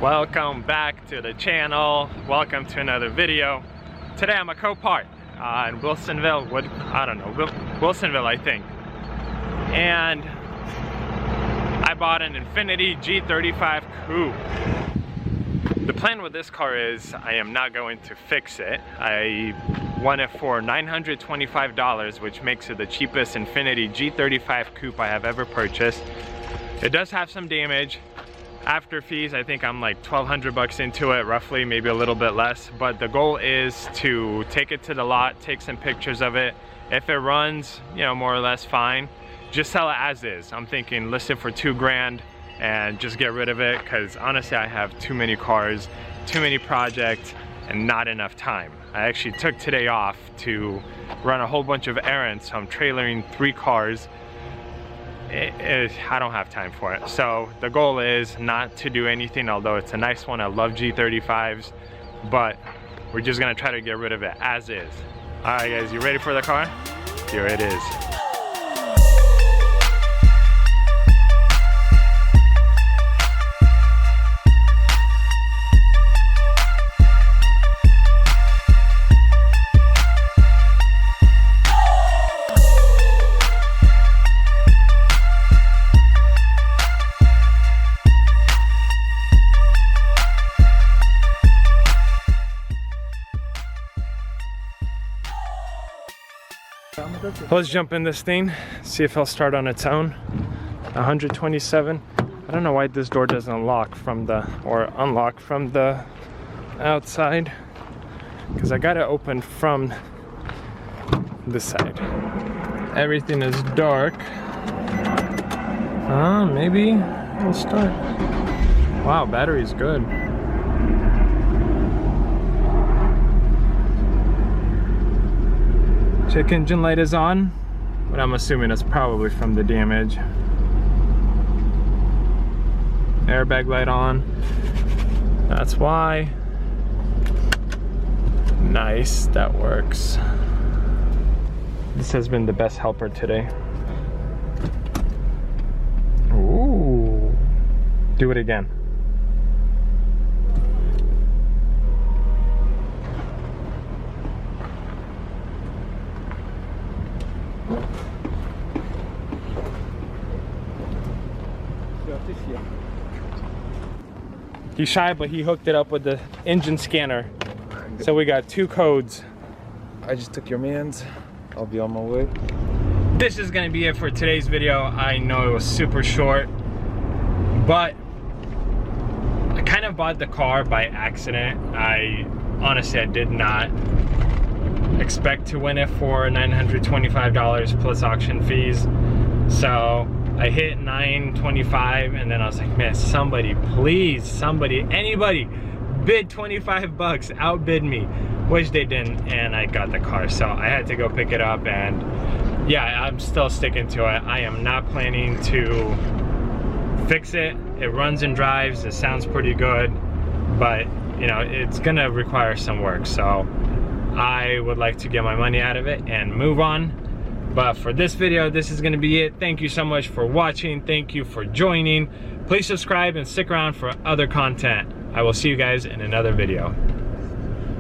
Welcome back to the channel. Welcome to another video. Today I'm at Copart in Wilsonville, Wilsonville I think. And I bought an Infiniti G35 Coupe. The plan with this car is I am not going to fix it. I won it for $925, which makes it the cheapest Infiniti G35 Coupe I have ever purchased. It does have some damage. After fees, I think I'm like 1,200 bucks into it, roughly, maybe a little bit less. But the goal is to take it to the lot, take some pictures of it. If it runs, you know, more or less fine, just sell it as is. I'm thinking list it for $2 grand and just get rid of it, because honestly, I have too many cars, too many projects, and not enough time. I actually took today off to run a whole bunch of errands, so I'm trailering 3 cars. I don't have time for it. So the goal is not to do anything, although it's a nice one. I love G35s, but we're just gonna try to get rid of it as is. All right guys, you ready for the car? Here it is. Let's jump in this thing, see if it'll start on its own. 127. I don't know why this door doesn't unlock from the outside, because I got it open from this side. Everything is dark. Maybe it'll start. Wow, battery's good. Check engine light is on, but I'm assuming it's probably from the damage. Airbag light on. That's why. Nice, that works. This has been the best helper today. Ooh. Do it again. He's shy, but he hooked it up with the engine scanner. So we got 2 codes. I just took your man's. I'll be on my way. This is gonna be it for today's video. I know it was super short, but I kind of bought the car by accident. Honestly, I did not expect to win it for $925 plus auction fees. So I hit $925, and then I was like, man, somebody, please, somebody, anybody, bid 25 bucks, outbid me, which they didn't, and I got the car. So I had to go pick it up, and yeah, I'm still sticking to it. I am not planning to fix it. It runs and drives, it sounds pretty good, but you know, it's gonna require some work. So I would like to get my money out of it and move on. But for this video, this is gonna be it. Thank you so much for watching. Thank you for joining. Please subscribe and stick around for other content. I will see you guys in another video.